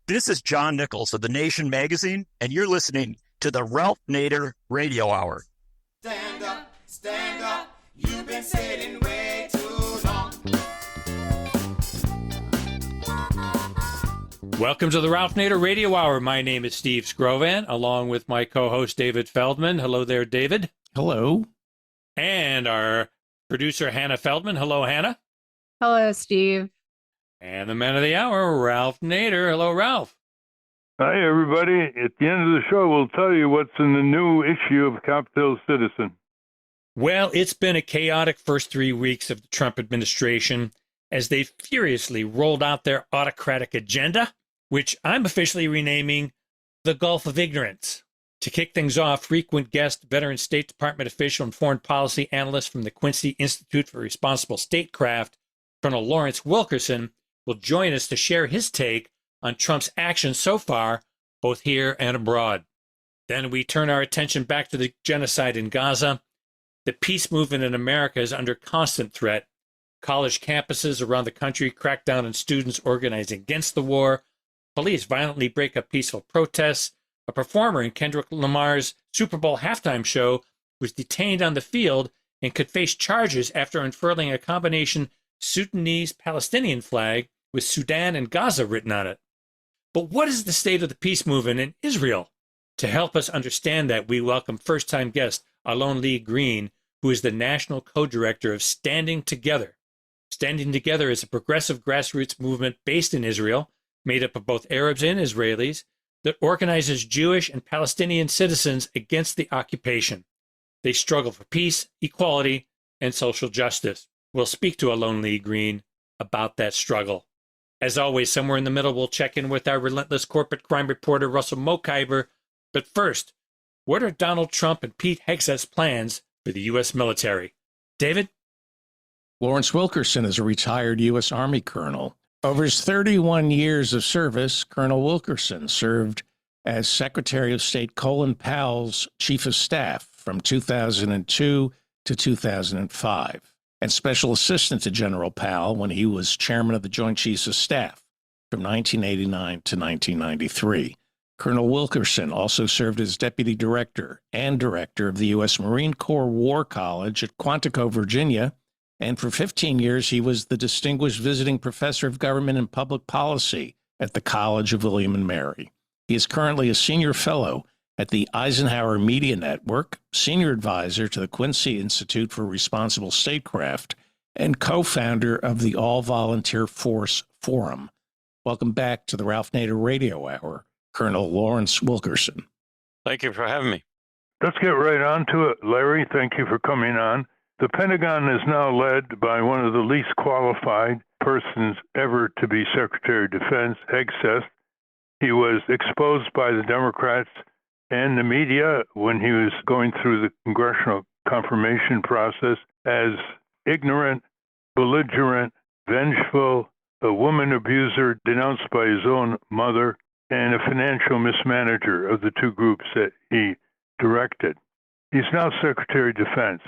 This is John Nichols of The Nation magazine, and you're listening to the Ralph Nader Radio Hour. Stand up, you've been sitting way too long. Welcome to the Ralph Nader Radio Hour. My name is Steve Scrovan, along with my co-host David Feldman. Hello there, David. Hello. And our producer, Hannah Feldman. Hello, Hannah. Hello, Steve. And the man of the hour, Ralph Nader. Hello, Ralph. Hi, everybody. At the end of the show, we'll tell you what's in the new issue of Capitol Citizen. Well, it's been a chaotic first 3 weeks of the Trump administration as they furiously rolled out their autocratic agenda, which I'm officially renaming the Gulf of Ignorance. To kick things off, frequent guest, veteran State Department official and foreign policy analyst from the Quincy Institute for Responsible Statecraft, Colonel Lawrence Wilkerson, will join us to share his take on Trump's actions so far, both here and abroad. Then we turn our attention back to the genocide in Gaza. The peace movement in America is under constant threat. College campuses around the country crack down on students organizing against the war. Police violently break up peaceful protests. A performer in Kendrick Lamar's Super Bowl halftime show was detained on the field and could face charges after unfurling a combination Sudanese-Palestinian flag with Sudan and Gaza written on it. But what is the state of the peace movement in Israel? To help us understand that, we welcome first-time guest Alon-Lee Green, who is the national co-director of Standing Together. Standing Together is a progressive grassroots movement based in Israel, made up of both Arabs and Israelis, that organizes Jewish and Palestinian citizens against the occupation. They struggle for peace, equality, and social justice. We'll speak to Alon-Lee Green about that struggle. As always, somewhere in the middle, we'll check in with our relentless corporate crime reporter, Russell Mokhiber. But first, what are Donald Trump and Pete Hegseth's plans for the U.S. military? David? Lawrence Wilkerson is a retired U.S. Army colonel. Over his 31 years of service, Colonel Wilkerson served as Secretary of State Colin Powell's Chief of Staff from 2002 to 2005, and Special Assistant to General Powell when he was Chairman of the Joint Chiefs of Staff from 1989 to 1993. Colonel Wilkerson also served as Deputy Director and Director of the U.S. Marine Corps War College at Quantico, Virginia, and for 15 years he was the Distinguished Visiting Professor of Government and Public Policy at the College of William and Mary. He is currently a Senior Fellow at the Eisenhower Media Network, Senior Advisor to the Quincy Institute for Responsible Statecraft, and co-founder of the All-Volunteer Force Forum. Welcome back to the Ralph Nader Radio Hour, Colonel Lawrence Wilkerson. Thank you for having me. Let's get right on to it, Larry. Thank you for coming on. The Pentagon is now led by one of the least qualified persons ever to be Secretary of Defense, Hegseth. He was exposed by the Democrats and the media when he was going through the congressional confirmation process as ignorant, belligerent, vengeful, a woman abuser denounced by his own mother, and a financial mismanager of the two groups that he directed. He's now Secretary of Defense.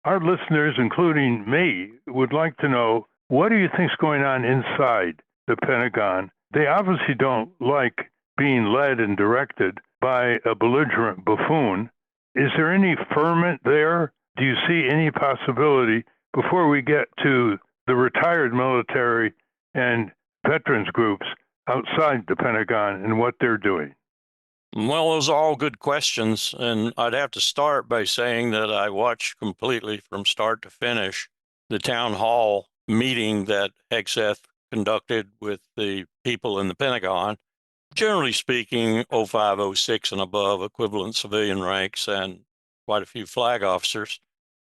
Our listeners, including me, would like to know, what do you think's going on inside the Pentagon? They obviously don't like being led and directed by a belligerent buffoon. Is there any ferment there? Do you see any possibility, before we get to the retired military and veterans groups outside the Pentagon and what they're doing? Well, those are all good questions, and I'd have to start by saying that I watched completely from start to finish the town hall meeting that Hegseth conducted with the people in the Pentagon. Generally speaking, 05, 06 and above, equivalent civilian ranks and quite a few flag officers.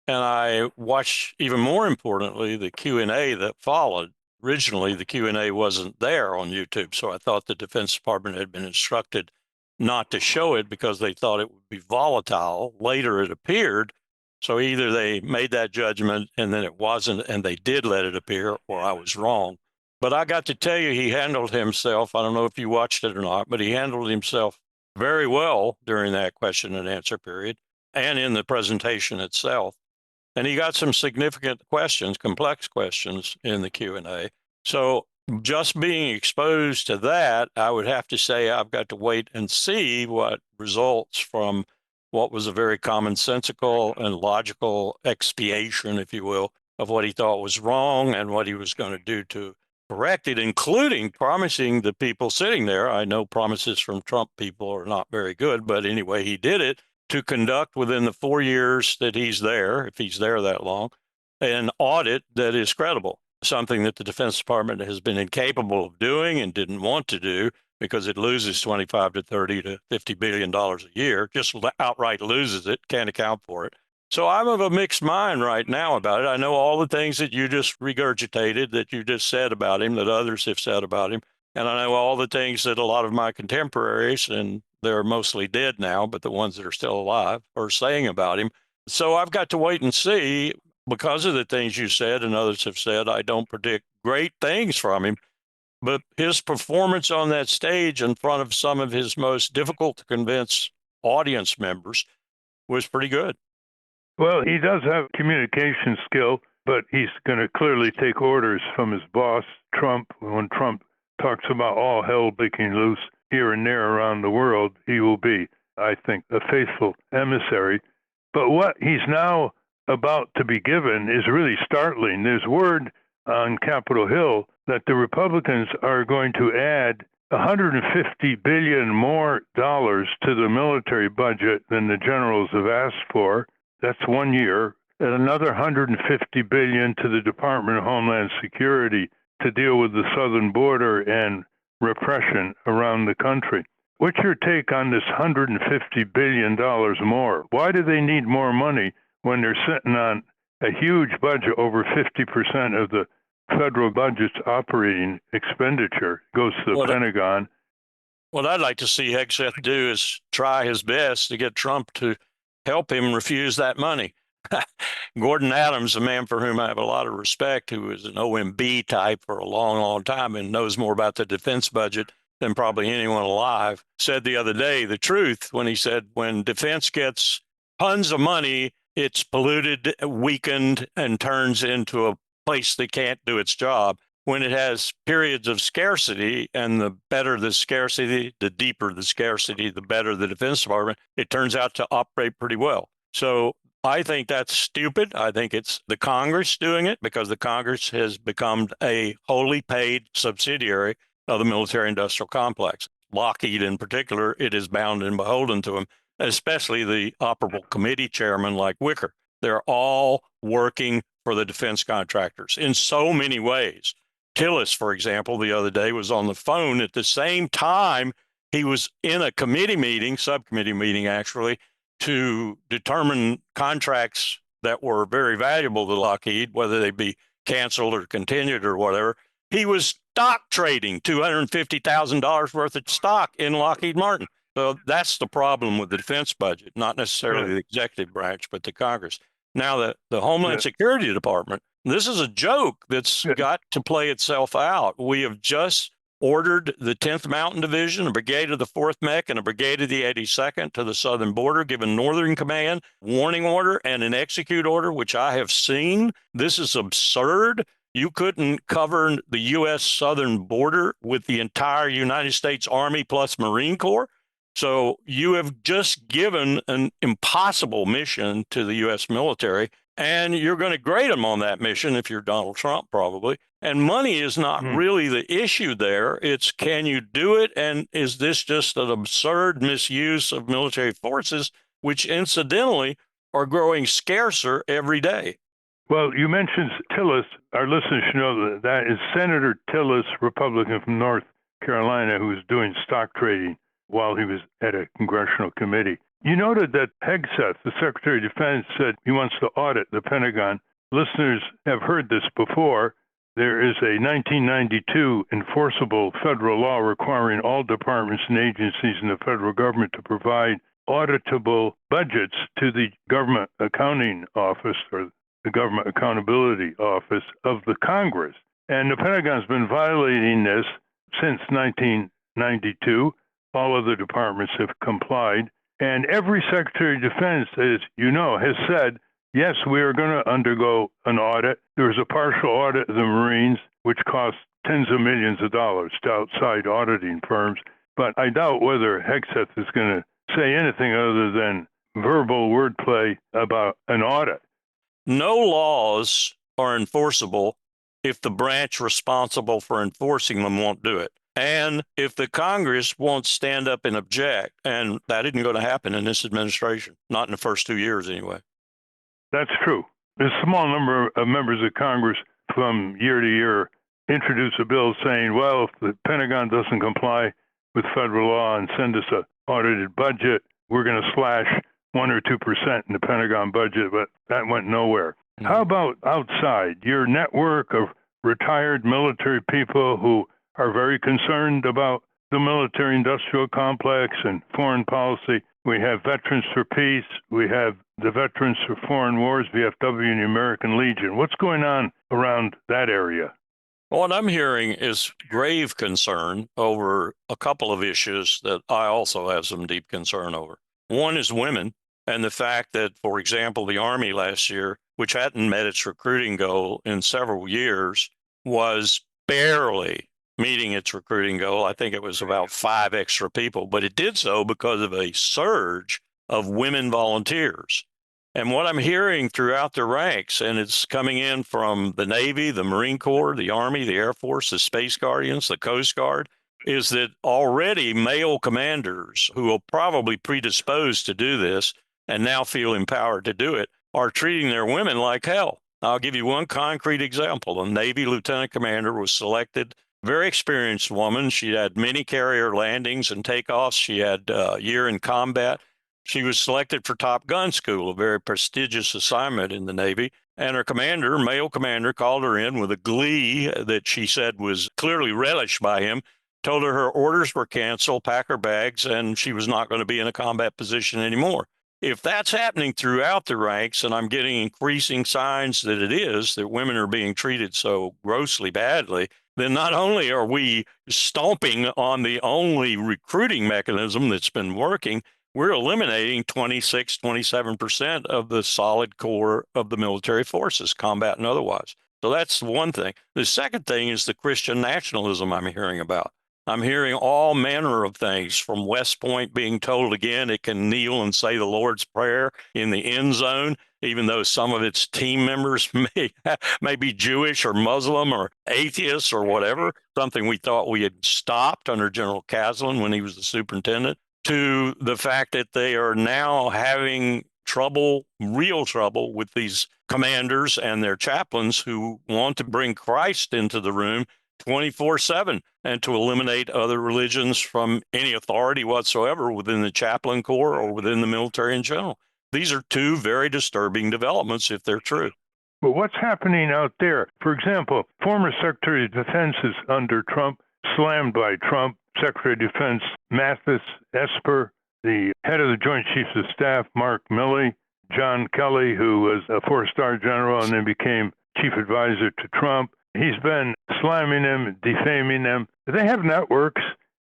And I watched, even more importantly, the Q&A that followed. Originally, the Q&A wasn't there on YouTube, so I thought the Defense Department had been instructed not to show it because they thought it would be volatile. Later it appeared. So either they made that judgment and then it wasn't, and they did let it appear, or I was wrong. But I got to tell you, he handled himself. I don't know if you watched it or not, but he handled himself very well during that question and answer period and in the presentation itself. And he got some significant questions, complex questions in the Q&A. So just being exposed to that, I would have to say I've got to wait and see what results from what was a very commonsensical and logical expiation, if you will, of what he thought was wrong and what he was going to do to correct it, including promising the people sitting there. I know promises from Trump people are not very good, but anyway, he did it, to conduct within the 4 years that he's there, if he's there that long, an audit that is credible, something that the Defense Department has been incapable of doing and didn't want to do because it loses 25 to 30 to $50 billion a year, just outright loses it, can't account for it. So I'm of a mixed mind right now about it. I know all the things that you just regurgitated, that you just said about him, that others have said about him. And I know all the things that a lot of my contemporaries, and they're mostly dead now, but the ones that are still alive, are saying about him. So I've got to wait and see. Because of the things you said and others have said, I don't predict great things from him. But his performance on that stage in front of some of his most difficult to convince audience members was pretty good. Well, he does have communication skill, but he's going to clearly take orders from his boss, Trump. When Trump talks about all hell breaking loose here and there around the world, he will be, I think, a faithful emissary. But what he's now about to be given is really startling. There's word on Capitol Hill that the Republicans are going to add $150 billion more dollars to the military budget than the generals have asked for. That's 1 year, and another $150 billion to the Department of Homeland Security to deal with the southern border and repression around the country. What's your take on this $150 billion more? Why do they need more money when they're sitting on a huge budget? Over 50% of the federal budget's operating expenditure goes to the Pentagon. What I'd like to see Hegseth do is try his best to get Trump to help him refuse that money. Gordon Adams, a man for whom I have a lot of respect, who was an OMB type for a long, long time and knows more about the defense budget than probably anyone alive, said the other day the truth when he said, when defense gets tons of money, it's polluted, weakened, and turns into a place that can't do its job. When it has periods of scarcity, and the better the scarcity, the deeper the scarcity, the better the Defense Department, it turns out to operate pretty well. So I think that's stupid. I think it's the Congress doing it, because the Congress has become a wholly paid subsidiary of the military-industrial complex. Lockheed in particular, it is bound and beholden to them, especially the operable committee chairman like Wicker. They're all working for the defense contractors in so many ways. Tillis, for example, the other day was on the phone at the same time he was in a committee meeting, subcommittee meeting actually, to determine contracts that were very valuable to Lockheed, whether they be canceled or continued or whatever. He was stock trading $250,000 worth of stock in Lockheed Martin. So that's the problem with the defense budget, not necessarily the executive branch, but the Congress. Now, the Homeland Security Department, this is a joke that's got to play itself out. We have just ordered the 10th Mountain Division, a brigade of the 4th Mech, and a brigade of the 82nd to the southern border, given Northern Command, warning order, and an execute order, which I have seen. This is absurd. You couldn't cover the U.S. southern border with the entire United States Army plus Marine Corps. So you have just given an impossible mission to the U.S. military, and you're going to grade them on that mission if you're Donald Trump, probably. And money is not really the issue there. It's, can you do it? And is this just an absurd misuse of military forces, which incidentally are growing scarcer every day? Well, you mentioned Tillis. Our listeners should know that that is Senator Tillis, Republican from North Carolina, who was doing stock trading while he was at a congressional committee. You noted that Hegseth, the Secretary of Defense, said he wants to audit the Pentagon. Listeners have heard this before. There is a 1992 enforceable federal law requiring all departments and agencies in the federal government to provide auditable budgets to the Government Accounting Office, or the Government Accountability Office of the Congress. And the Pentagon's been violating this since 1992. All other departments have complied. And every Secretary of Defense, as you know, has said, yes, we are going to undergo an audit. There was a partial audit of the Marines, which cost tens of millions of dollars to outside auditing firms. But I doubt whether Hegseth is going to say anything other than verbal wordplay about an audit. No laws are enforceable if the branch responsible for enforcing them won't do it. And if the Congress won't stand up and object, and that isn't going to happen in this administration, not in the first 2 years anyway. That's true. A small number of members of Congress from year to year introduce a bill saying, well, if the Pentagon doesn't comply with federal law and send us an audited budget, we're going to slash 1 or 2% in the Pentagon budget, but that went nowhere. Mm-hmm. How about outside? Your network of retired military people who are very concerned about the military-industrial complex and foreign policy. We have Veterans for Peace. We have the Veterans for Foreign Wars, VFW, and the American Legion. What's going on around that area? What I'm hearing is grave concern over a couple of issues that I also have some deep concern over. One is women, and the fact that, for example, the Army last year, which hadn't met its recruiting goal in several years, was barely meeting its recruiting goal. I think it was about 5 extra people, but it did so because of a surge of women volunteers. And what I'm hearing throughout the ranks, and it's coming in from the Navy, the Marine Corps, the Army, the Air Force, the Space Guardians, the Coast Guard, is that already male commanders who are probably predisposed to do this and now feel empowered to do it are treating their women like hell. I'll give you one concrete example. A Navy lieutenant commander was selected, very experienced woman. She had many carrier landings and takeoffs. She had a year in combat. She was selected for Top Gun School, a very prestigious assignment in the Navy. And her commander, male commander, called her in with a glee that she said was clearly relished by him, told her orders were canceled, pack her bags, and she was not going to be in a combat position anymore. If that's happening throughout the ranks, and I'm getting increasing signs that it is, that women are being treated so grossly badly, then not only are we stomping on the only recruiting mechanism that's been working, we're eliminating 26, 27% of the solid core of the military forces, combat and otherwise. So that's one thing. The second thing is the Christian nationalism I'm hearing about. I'm hearing all manner of things, from West Point being told again it can kneel and say the Lord's Prayer in the end zone, even though some of its team members may be Jewish or Muslim or atheists or whatever, something we thought we had stopped under General Kaslan when he was the superintendent, to the fact that they are now having trouble, real trouble, with these commanders and their chaplains who want to bring Christ into the room 24/7 and to eliminate other religions from any authority whatsoever within the chaplain corps or within the military in general. These are two very disturbing developments if they're true. But what's happening out there? For example, former Secretary of Defense is under Trump, slammed by Trump. Secretary of Defense Mathis Esper, the head of the Joint Chiefs of Staff, Mark Milley, John Kelly, who was a 4-star general and then became chief advisor to Trump. He's been slamming them, defaming them. They have networks.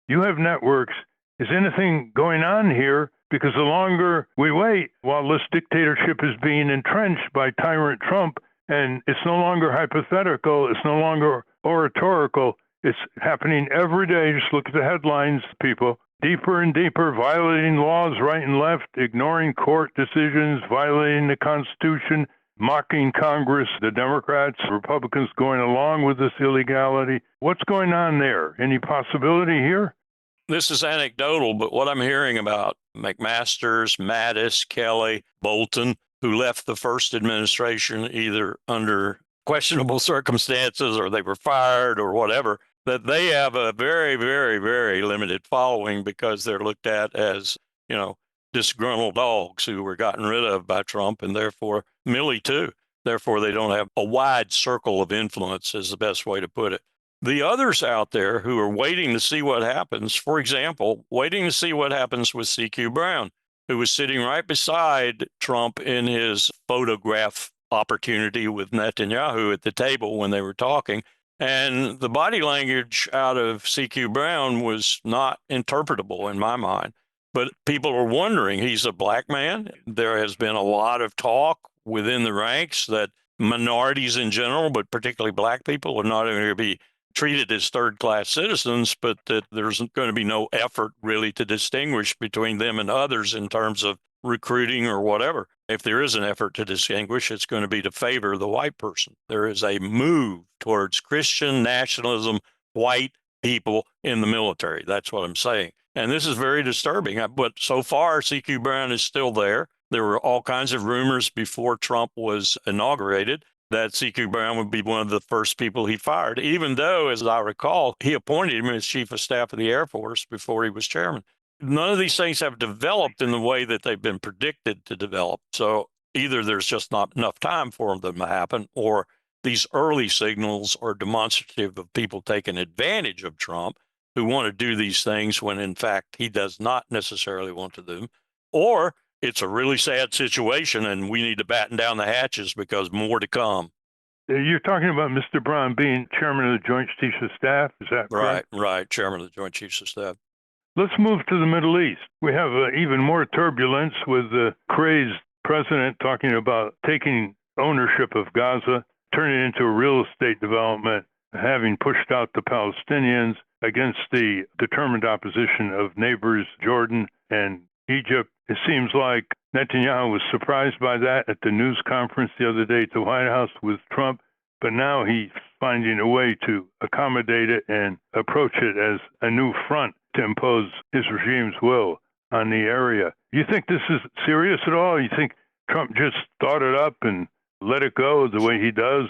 You have networks. Is anything going on here? Because the longer we wait while this dictatorship is being entrenched by tyrant Trump, and it's no longer hypothetical, it's no longer oratorical, it's happening every day. Just look at the headlines, people. Deeper and deeper, violating laws right and left, ignoring court decisions, violating the Constitution, mocking Congress, the Democrats, Republicans going along with this illegality. What's going on there? Any possibility here? This is anecdotal, but what I'm hearing about McMaster's, Mattis, Kelly, Bolton, who left the first administration either under questionable circumstances or they were fired or whatever, that they have a very, very, very limited following because they're looked at as, disgruntled dogs who were gotten rid of by Trump, and therefore Milley too. Therefore, they don't have a wide circle of influence, is the best way to put it. The others out there who are waiting to see what happens, for example, waiting to see what happens with C.Q. Brown, who was sitting right beside Trump in his photograph opportunity with Netanyahu at the table when they were talking. And the body language out of C.Q. Brown was not interpretable in my mind. But people are wondering, he's a black man. There has been a lot of talk within the ranks that minorities in general, but particularly black people, are not going to be treated as third-class citizens, but that there's going to be no effort really to distinguish between them and others in terms of recruiting or whatever. If there is an effort to distinguish, it's going to be to favor the white person. There is a move towards Christian nationalism, white people in the military. That's what I'm saying. And this is very disturbing. But so far, C.Q. Brown is still there. There were all kinds of rumors before Trump was inaugurated that C.Q. Brown would be one of the first people he fired, even though, as I recall, he appointed him as Chief of Staff of the Air Force before he was chairman. None of these things have developed in the way that they've been predicted to develop. So either there's just not enough time for them to happen, or these early signals are demonstrative of people taking advantage of Trump who want to do these things when, in fact, he does not necessarily want to do them, or it's a really sad situation and we need to batten down the hatches because more to come. You're talking about Mr. Brown being chairman of the Joint Chiefs of Staff, is that correct? Right, chairman of the Joint Chiefs of Staff. Let's move to the Middle East. We have even more turbulence with the crazed president talking about taking ownership of Gaza, turning it into a real estate development, having pushed out the Palestinians against the determined opposition of neighbors Jordan and Egypt. It seems like Netanyahu was surprised by that at the news conference the other day at the White House with Trump, but now he's finding a way to accommodate it and approach it as a new front to impose his regime's will on the area. You think this is serious at all? You think Trump just thought it up and let it go the way he does?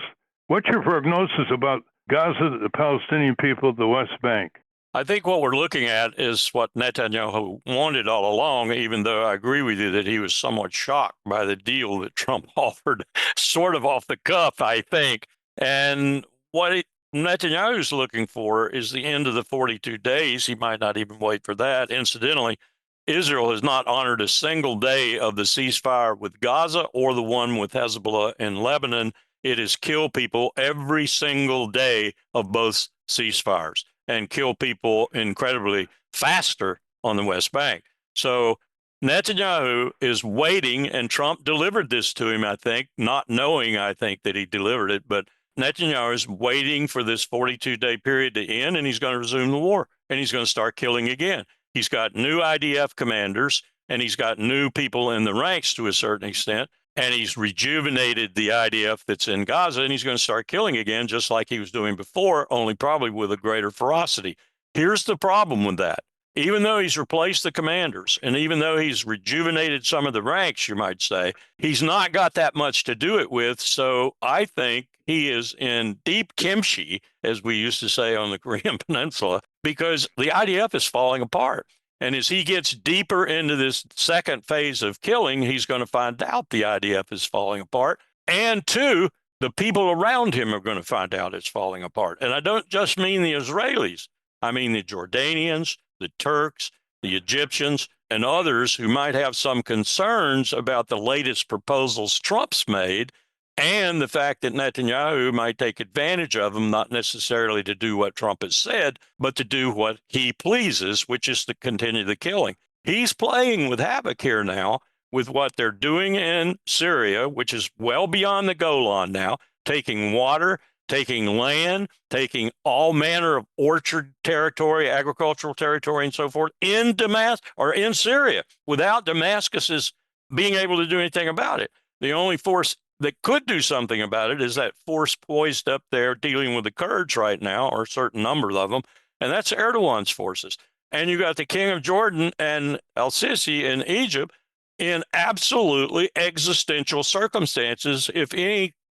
What's your prognosis about Gaza, the Palestinian people, the West Bank? I think what we're looking at is what Netanyahu wanted all along, even though I agree with you that he was somewhat shocked by the deal that Trump offered, sort of off the cuff, I think. And what Netanyahu's looking for is the end of the 42 days. He might not even wait for that. Incidentally, Israel has not honored a single day of the ceasefire with Gaza or the one with Hezbollah in Lebanon. It has killed people every single day of both ceasefires and kill people incredibly faster on the West Bank. So Netanyahu is waiting, and Trump delivered this to him, I think, not knowing, I think, that he delivered it. But Netanyahu is waiting for this 42-day period to end, and he's going to resume the war, and he's going to start killing again. He's got new IDF commanders, and he's got new people in the ranks to a certain extent, and he's rejuvenated the IDF that's in Gaza, and he's going to start killing again, just like he was doing before, only probably with a greater ferocity. Here's the problem with that. Even though he's replaced the commanders, and even though he's rejuvenated some of the ranks, you might say, he's not got that much to do it with. So I think he is in deep kimchi, as we used to say on the Korean Peninsula, because the IDF is falling apart. And as he gets deeper into this second phase of killing, he's going to find out the IDF is falling apart. And two, the people around him are going to find out it's falling apart. And I don't just mean the Israelis. I mean the Jordanians, the Turks, the Egyptians, and others who might have some concerns about the latest proposals Trump's made, and the fact that Netanyahu might take advantage of them, not necessarily to do what Trump has said, but to do what he pleases, which is to continue the killing. He's playing with havoc here now with what they're doing in Syria, which is well beyond the Golan now, taking water, taking land, taking all manner of orchard territory, agricultural territory, and so forth in Damascus or in Syria without Damascus being able to do anything about it. The only force that could do something about it is that force poised up there dealing with the Kurds right now, or a certain number of them, and that's Erdogan's forces. And you got the king of Jordan and al-Sisi in Egypt in absolutely existential circumstances if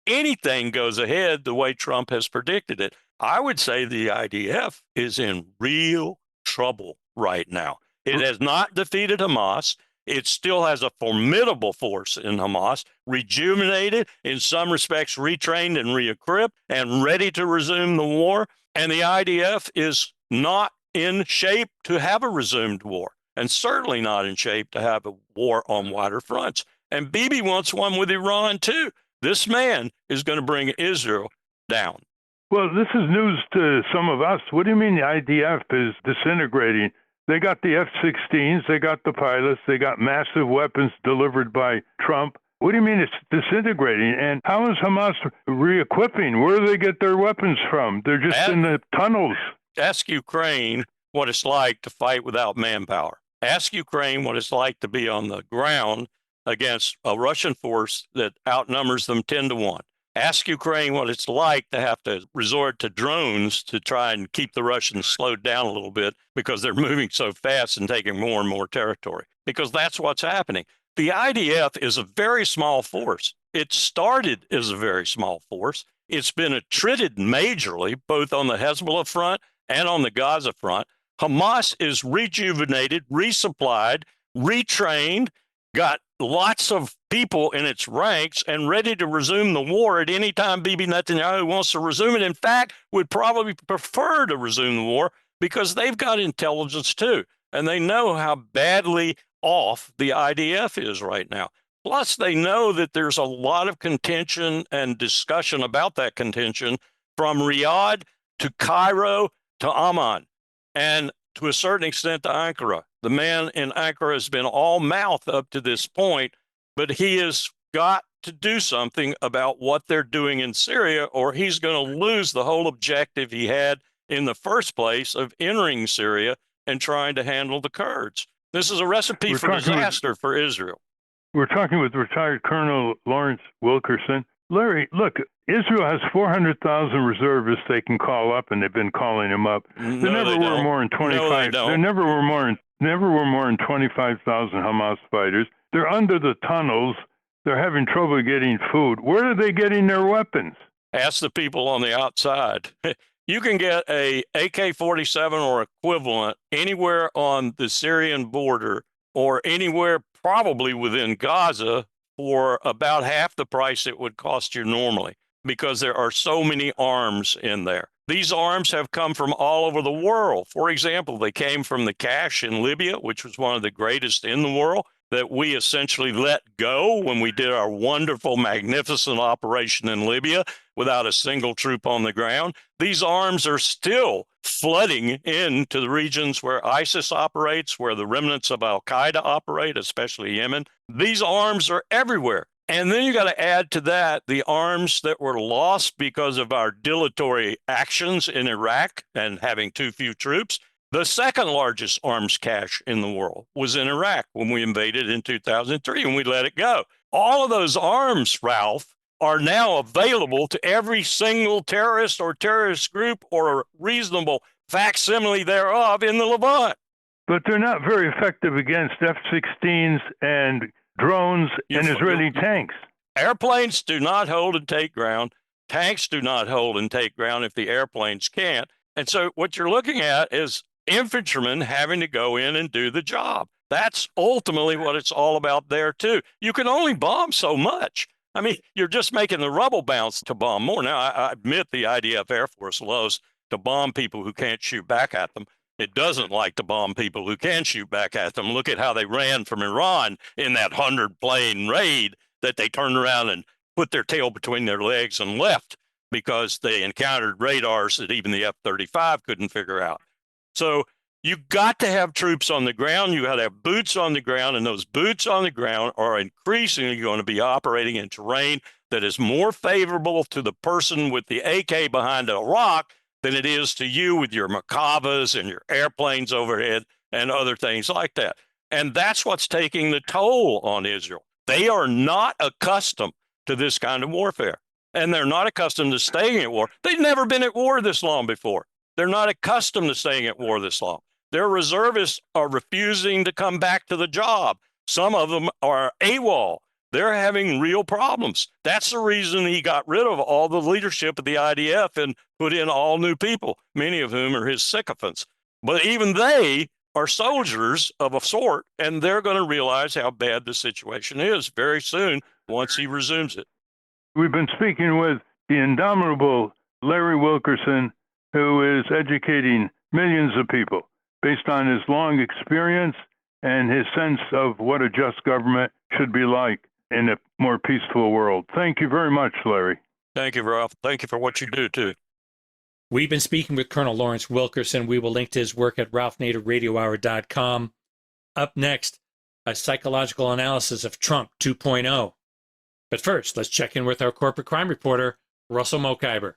anything goes ahead the way Trump has predicted it. I would say the IDF is in real trouble right now. It has not defeated Hamas. It still has a formidable force in Hamas, rejuvenated, in some respects retrained and re-equipped, and ready to resume the war. And the IDF is not in shape to have a resumed war, and certainly not in shape to have a war on wider fronts. And Bibi wants one with Iran, too. This man is going to bring Israel down. Well, this is news to some of us. What do you mean the IDF is disintegrating? They got the F-16s, they got the pilots, they got massive weapons delivered by Trump. What do you mean it's disintegrating? And how is Hamas re-equipping? Where do they get their weapons from? They're just in the tunnels. Ask Ukraine what it's like to fight without manpower. Ask Ukraine what it's like to be on the ground against a Russian force that outnumbers them 10 to 1. Ask Ukraine what it's like to have to resort to drones to try and keep the Russians slowed down a little bit because they're moving so fast and taking more and more territory, because that's what's happening. The IDF is a very small force. It started as a very small force. It's been attrited majorly, both on the Hezbollah front and on the Gaza front. Hamas is rejuvenated, resupplied, retrained, got lots of people in its ranks and ready to resume the war at any time Bibi Netanyahu wants to resume it. In fact, would probably prefer to resume the war because they've got intelligence too, and they know how badly off the IDF is right now. Plus, they know that there's a lot of contention and discussion about that contention from Riyadh to Cairo to Amman, and to a certain extent to Ankara. The man in Ankara has been all mouth up to this point, but he has got to do something about what they're doing in Syria, or he's going to lose the whole objective he had in the first place of entering Syria and trying to handle the Kurds. This is a recipe for disaster for Israel. We're talking with retired Colonel Lawrence Wilkerson. Larry, look, Israel has 400,000 reservists they can call up, and they've been calling them up. There never were more than 25. There never were more than 25,000 Hamas fighters. They're under the tunnels. They're having trouble getting food. Where are they getting their weapons? Ask the people on the outside. You can get a AK-47 or equivalent anywhere on the Syrian border or anywhere probably within Gaza for about half the price it would cost you normally, because there are so many arms in there. These arms have come from all over the world. For example, they came from the cache in Libya, which was one of the greatest in the world, that we essentially let go when we did our wonderful, magnificent operation in Libya without a single troop on the ground. These arms are still flooding into the regions where ISIS operates, where the remnants of Al-Qaeda operate, especially Yemen. These arms are everywhere. And then you got to add to that the arms that were lost because of our dilatory actions in Iraq and having too few troops. The second largest arms cache in the world was in Iraq when we invaded in 2003 and we let it go. All of those arms, Ralph, are now available to every single terrorist or terrorist group or a reasonable facsimile thereof in the Levant. But they're not very effective against F-16s and drones and Israeli tanks. Airplanes do not hold and take ground. Tanks do not hold and take ground if the airplanes can't. And so what you're looking at is infantrymen having to go in and do the job. That's ultimately what it's all about there, too. You can only bomb so much. I mean, you're just making the rubble bounce to bomb more. Now, I admit the IDF Air Force loves to bomb people who can't shoot back at them. It doesn't like to bomb people who can shoot back at them. Look at how they ran from Iran in that 100-plane raid that they turned around and put their tail between their legs and left because they encountered radars that even the F-35 couldn't figure out. So you got to have troops on the ground. You got to have boots on the ground, and those boots on the ground are increasingly going to be operating in terrain that is more favorable to the person with the AK behind a rock than it is to you with your Merkavas and your airplanes overhead and other things like that. And that's what's taking the toll on Israel. They are not accustomed to this kind of warfare, and they're not accustomed to staying at war. They've never been at war this long before. They're not accustomed to staying at war this long. Their reservists are refusing to come back to the job. Some of them are AWOL. They're having real problems. That's the reason he got rid of all the leadership of the IDF and put in all new people, many of whom are his sycophants. But even they are soldiers of a sort, and they're going to realize how bad the situation is very soon once he resumes it. We've been speaking with the indomitable Larry Wilkerson, who is educating millions of people based on his long experience and his sense of what a just government should be like in a more peaceful world. Thank you very much, Larry. Thank you, Ralph. Thank you for what you do, too. We've been speaking with Colonel Lawrence Wilkerson. We will link to his work at ralphnaderradiohour.com. Up next, a psychological analysis of Trump 2.0. But first, let's check in with our corporate crime reporter, Russell Mokhiber.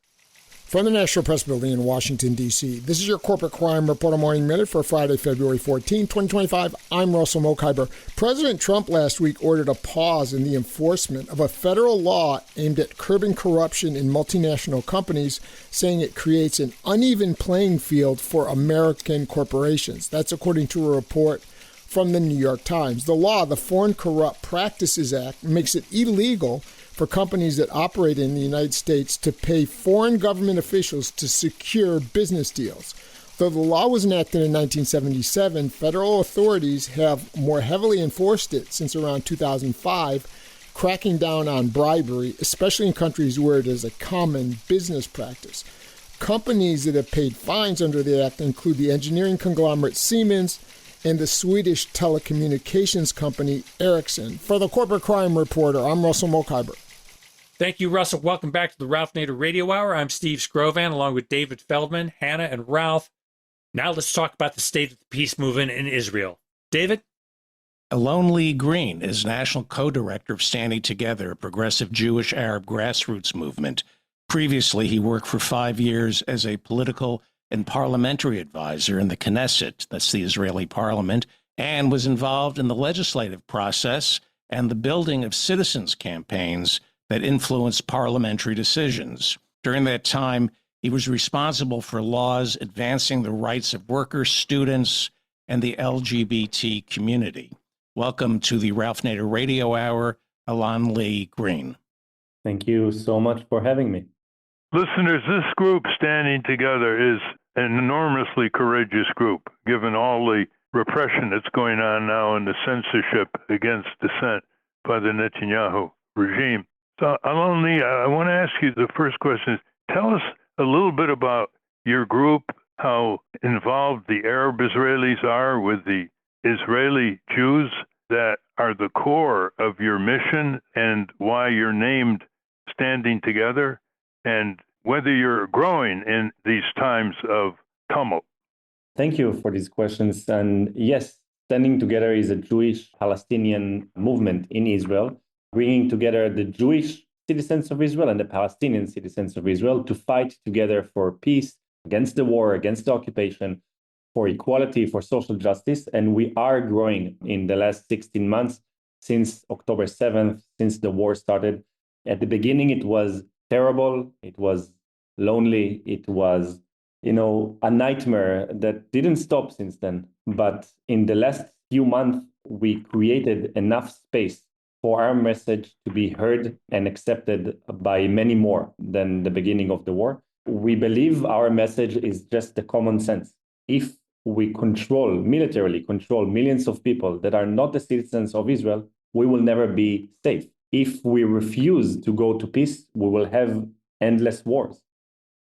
From the National Press Building in Washington, D.C., this is your Corporate Crime Reporter Morning Minute for Friday, February 14, 2025. I'm Russell Mokhiber. President Trump last week ordered a pause in the enforcement of a federal law aimed at curbing corruption in multinational companies, saying it creates an uneven playing field for American corporations. That's according to a report from the New York Times. The law, the Foreign Corrupt Practices Act, makes it illegal for companies that operate in the United States to pay foreign government officials to secure business deals. Though the law was enacted in 1977, federal authorities have more heavily enforced it since around 2005, cracking down on bribery, especially in countries where it is a common business practice. Companies that have paid fines under the act include the engineering conglomerate Siemens and the Swedish telecommunications company Ericsson. For the Corporate Crime Reporter, I'm Russell Mokhiber. Thank you, Russell. Welcome back to the Ralph Nader Radio Hour. I'm Steve Scrovan, along with David Feldman, Hannah, and Ralph. Now let's talk about the state of the peace movement in Israel. David? Alon-Lee Green is national co-director of Standing Together, a progressive Jewish Arab grassroots movement. Previously, he worked for 5 years as a political and parliamentary advisor in the Knesset, that's the Israeli parliament, and was involved in the legislative process and the building of citizens' campaigns that influenced parliamentary decisions. During that time, he was responsible for laws advancing the rights of workers, students, and the LGBT community. Welcome to the Ralph Nader Radio Hour, Alon-Lee Green. Thank you so much for having me. Listeners, this group Standing Together is an enormously courageous group, given all the repression that's going on now and the censorship against dissent by the Netanyahu regime. So, Alon-Lee, I want to ask you the first question is, tell us a little bit about your group, how involved the Arab Israelis are with the Israeli Jews that are the core of your mission, and why you're named Standing Together, and whether you're growing in these times of tumult. Thank you for these questions. And yes, Standing Together is a Jewish Palestinian movement in Israel, bringing together the Jewish citizens of Israel and the Palestinian citizens of Israel to fight together for peace, against the war, against the occupation, for equality, for social justice. And we are growing in the last 16 months since October 7th, since the war started. At the beginning, it was terrible. It was lonely. It was, a nightmare that didn't stop since then. But in the last few months, we created enough space for our message to be heard and accepted by many more than the beginning of the war. We believe our message is just the common sense. If we militarily control millions of people that are not the citizens of Israel, we will never be safe. If we refuse to go to peace, we will have endless wars.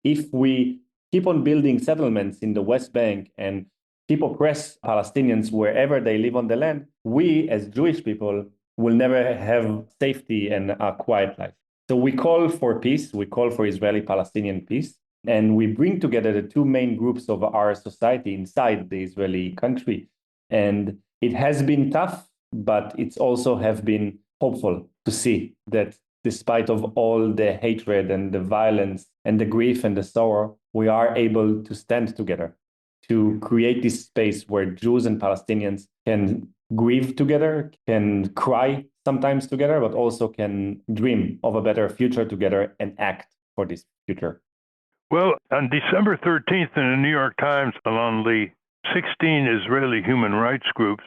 If we keep on building settlements in the West Bank and keep oppress Palestinians wherever they live on the land, we as Jewish people will never have safety and a quiet life. So we call for peace, we call for Israeli-Palestinian peace, and we bring together the two main groups of our society inside the Israeli country. And it has been tough, but it's also have been hopeful to see that despite of all the hatred and the violence and the grief and the sorrow, we are able to stand together to create this space where Jews and Palestinians can grieve together, can cry sometimes together, but also can dream of a better future together and act for this future. Well, on December 13th in the New York Times, Alon-Lee, 16 Israeli human rights groups,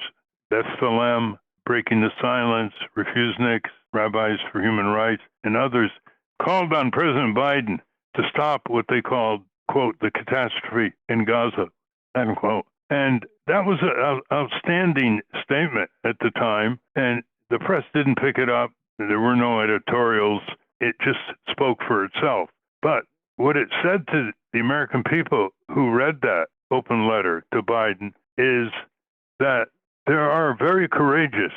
B'Tselem, Breaking the Silence, Refuseniks, Rabbis for Human Rights, and others, called on President Biden to stop what they called, quote, the catastrophe in Gaza, unquote. And that was an outstanding statement at the time, and the press didn't pick it up. There were no editorials. It just spoke for itself. But what it said to the American people who read that open letter to Biden is that there are very courageous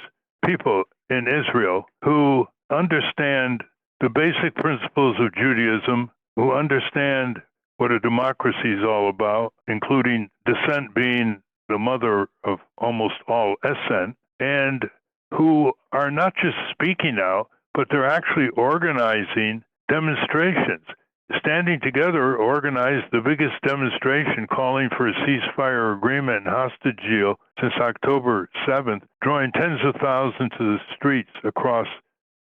people in Israel who understand the basic principles of Judaism, who understand what a democracy is all about, including dissent being the mother of almost all assent, and who are not just speaking out, but they're actually organizing demonstrations. Standing Together organized the biggest demonstration calling for a ceasefire agreement and hostage deal since October 7th, drawing tens of thousands to the streets across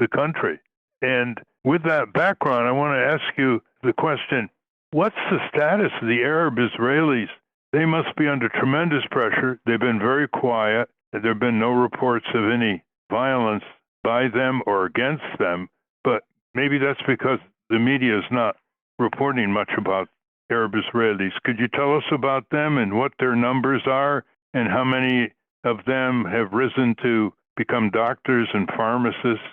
the country. And with that background, I want to ask you the question, what's the status of the Arab Israelis? They must be under tremendous pressure. They've been very quiet. There have been no reports of any violence by them or against them, but maybe that's because the media is not reporting much about Arab Israelis. Could you tell us about them and what their numbers are and how many of them have risen to become doctors and pharmacists?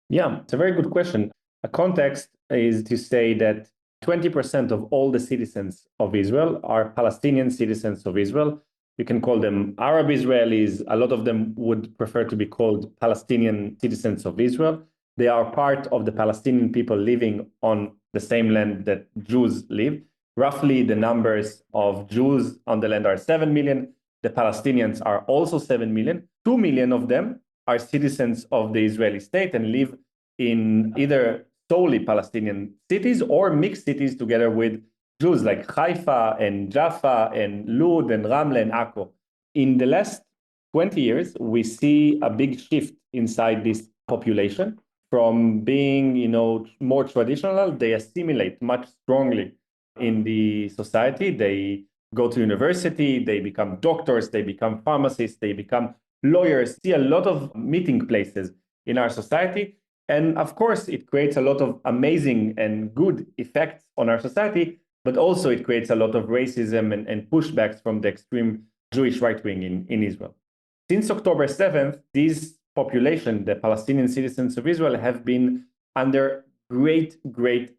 Yeah, it's a very good question. A context is to say that 20% of all the citizens of Israel are Palestinian citizens of Israel. You can call them Arab Israelis. A lot of them would prefer to be called Palestinian citizens of Israel. They are part of the Palestinian people living on the same land that Jews live. Roughly, the numbers of Jews on the land are 7 million. The Palestinians are also 7 million. 2 million of them are citizens of the Israeli state and live in either solely Palestinian cities or mixed cities together with Jews like Haifa and Jaffa and Lud and Ramle and Akko. In the last 20 years, we see a big shift inside this population. From being, more traditional, they assimilate much strongly in the society. They go to university, they become doctors, they become pharmacists, they become lawyers. See a lot of meeting places in our society. And of course, it creates a lot of amazing and good effects on our society, but also it creates a lot of racism and pushbacks from the extreme Jewish right wing in Israel. Since October 7th, these population, the Palestinian citizens of Israel, have been under great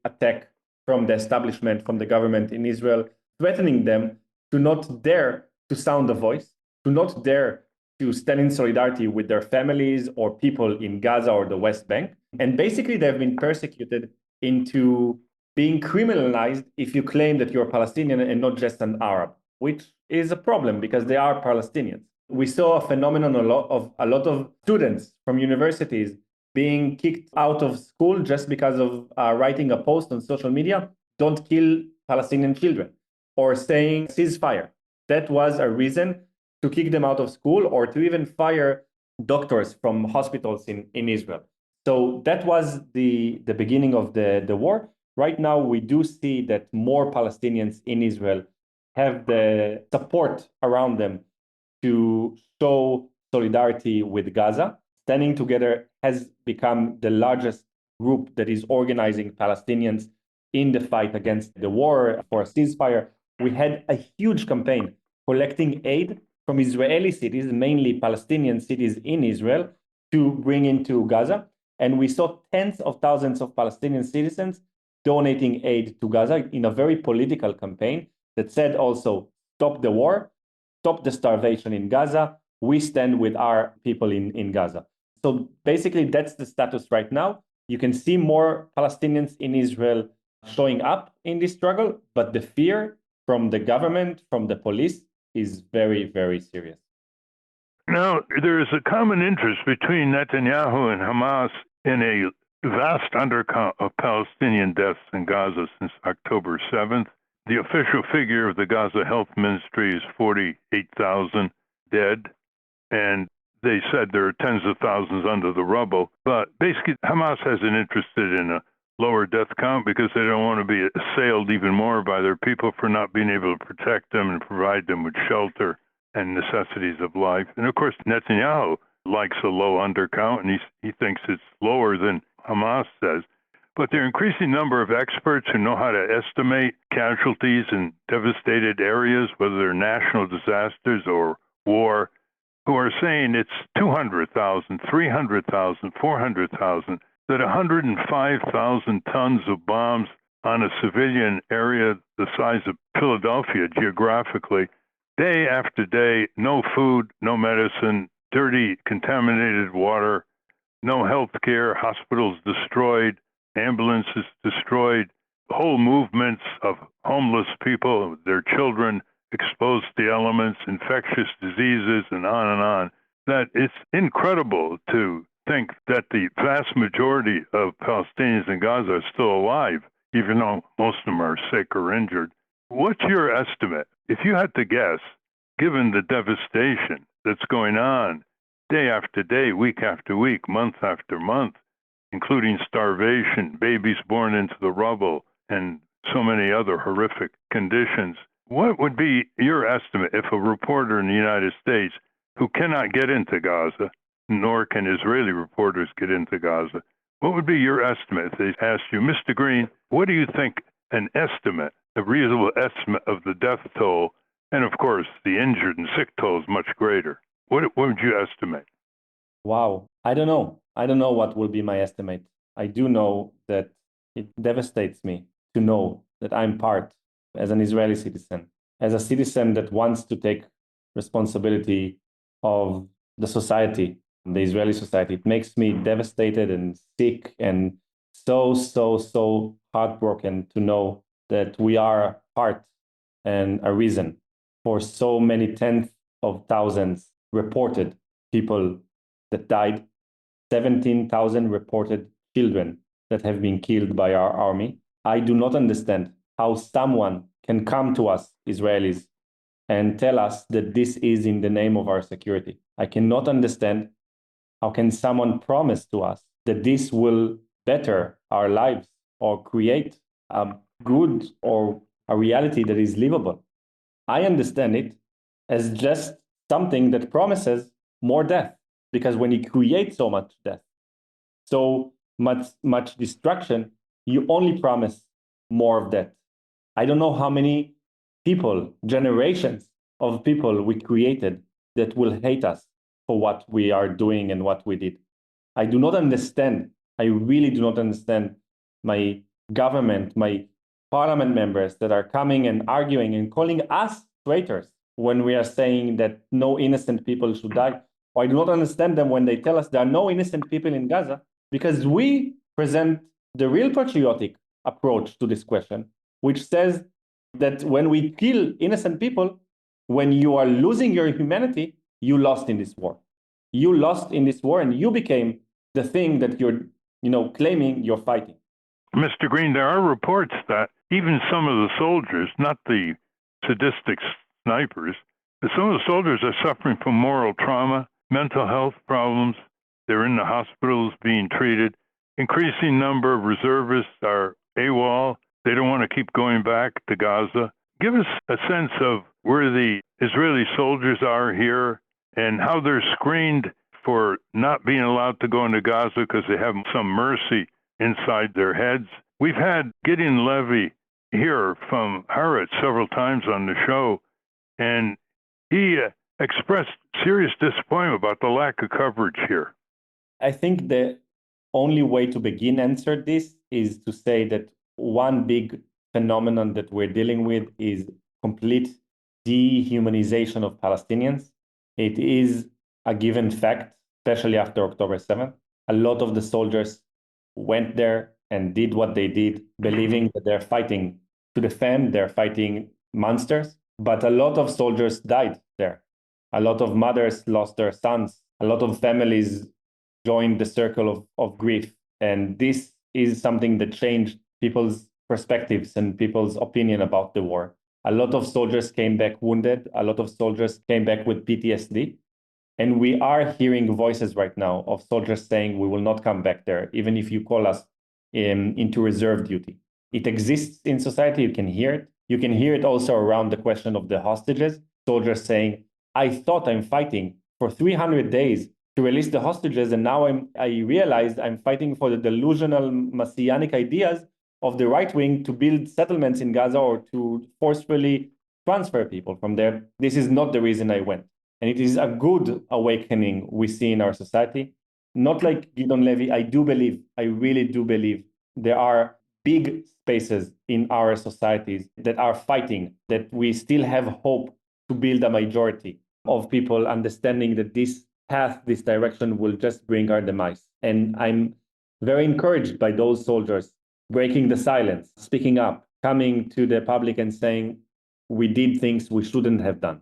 attack from the establishment, from the government in Israel, threatening them to not dare to sound a voice, to not dare to stand in solidarity with their families or people in Gaza or the West Bank. And basically, they've been persecuted into being criminalized if you claim that you're Palestinian and not just an Arab, which is a problem because they are Palestinians. We saw a phenomenon of a lot of students from universities being kicked out of school just because of writing a post on social media, don't kill Palestinian children, or saying ceasefire. That was a reason to kick them out of school or to even fire doctors from hospitals in Israel. So that was the beginning of the war. Right now, we do see that more Palestinians in Israel have the support around them to show solidarity with Gaza. Standing Together has become the largest group that is organizing Palestinians in the fight against the war for a ceasefire. We had a huge campaign collecting aid from Israeli cities, mainly Palestinian cities in Israel, to bring into Gaza. And we saw tens of thousands of Palestinian citizens donating aid to Gaza in a very political campaign that said also, stop the war, stop the starvation in Gaza. We stand with our people in Gaza. So basically, that's the status right now. You can see more Palestinians in Israel showing up in this struggle, but the fear from the government, from the police, is very, very serious. Now, there is a common interest between Netanyahu and Hamas in a vast undercount of Palestinian deaths in Gaza since October 7th. The official figure of the Gaza Health Ministry is 48,000 dead, and they said there are tens of thousands under the rubble. But basically, Hamas isn't interested in a lower death count because they don't want to be assailed even more by their people for not being able to protect them and provide them with shelter and necessities of life. And of course, Netanyahu likes a low undercount, and he thinks it's lower than Hamas says. But there are increasing number of experts who know how to estimate casualties in devastated areas, whether they're national disasters or war, who are saying it's 200,000, 300,000, 400,000, that 105,000 tons of bombs on a civilian area the size of Philadelphia geographically, day after day, no food, no medicine, dirty, contaminated water, no health care, hospitals destroyed, ambulances destroyed, whole movements of homeless people, their children exposed to elements, infectious diseases, and on, that it's incredible to think that the vast majority of Palestinians in Gaza are still alive, even though most of them are sick or injured. What's your estimate? If you had to guess, given the devastation that's going on day after day, week after week, month after month, including starvation, babies born into the rubble, and so many other horrific conditions, what would be your estimate if a reporter in the United States who cannot get into Gaza, nor can Israeli reporters get into Gaza, what would be your estimate if they asked you, Mr. Green, what do you think an estimate, a reasonable estimate of the death toll, and of course the injured and sick toll is much greater. What would you estimate? Wow. I don't know. I don't know what will be my estimate. I do know that it devastates me to know that I'm part, as an Israeli citizen, as a citizen that wants to take responsibility of the society, the Israeli society. It makes me devastated and sick and so heartbroken to know that we are part and a reason for so many tens of thousands reported people that died, 17,000 reported children that have been killed by our army. I do not understand how someone can come to us, Israelis, and tell us that this is in the name of our security. I cannot understand how can someone promise to us that this will better our lives or create a good or a reality that is livable. I understand it as just something that promises more death, because when you create so much death, so much destruction, you only promise more of that. I don't know how many people, generations of people we created that will hate us for what we are doing and what we did. I do not understand. I really do not understand my government, my parliament members that are coming and arguing and calling us traitors when we are saying that no innocent people should die. Or I do not understand them when they tell us there are no innocent people in Gaza, because we present the real patriotic approach to this question, which says that when we kill innocent people, when you are losing your humanity, you lost in this war. You lost in this war, and you became the thing that you're, claiming you're fighting. Mr. Green, there are reports that even some of the soldiers, not the sadistic snipers, but some of the soldiers are suffering from moral trauma, mental health problems. They're in the hospitals being treated. Increasing number of reservists are AWOL. They don't want to keep going back to Gaza. Give us a sense of where the Israeli soldiers are here and how they're screened for not being allowed to go into Gaza because they have some mercy inside their heads. We've had Gideon Levy here from Haaretz several times on the show, and he expressed serious disappointment about the lack of coverage here. I think the only way to begin answer this is to say that one big phenomenon that we're dealing with is complete dehumanization of Palestinians. It is a given fact, especially after October 7th. A lot of the soldiers went there and did what they did, believing that they're fighting to defend, they're fighting monsters. But a lot of soldiers died there. A lot of mothers lost their sons. A lot of families joined the circle of grief. And this is something that changed people's perspectives and people's opinion about the war. A lot of soldiers came back wounded. A lot of soldiers came back with PTSD. And we are hearing voices right now of soldiers saying, we will not come back there, even if you call us into reserve duty. It exists in society. You can hear it. You can hear it also around the question of the hostages. Soldiers saying, I thought I'm fighting for 300 days to release the hostages, and now I realized I'm fighting for the delusional messianic ideas of the right wing to build settlements in Gaza or to forcefully transfer people from there. This is not the reason I went. And it is a good awakening we see in our society. Not like Gideon Levy, I really do believe there are big spaces in our societies that are fighting, that we still have hope to build a majority of people understanding that this path, this direction will just bring our demise. And I'm very encouraged by those soldiers breaking the silence, speaking up, coming to the public and saying, we did things we shouldn't have done.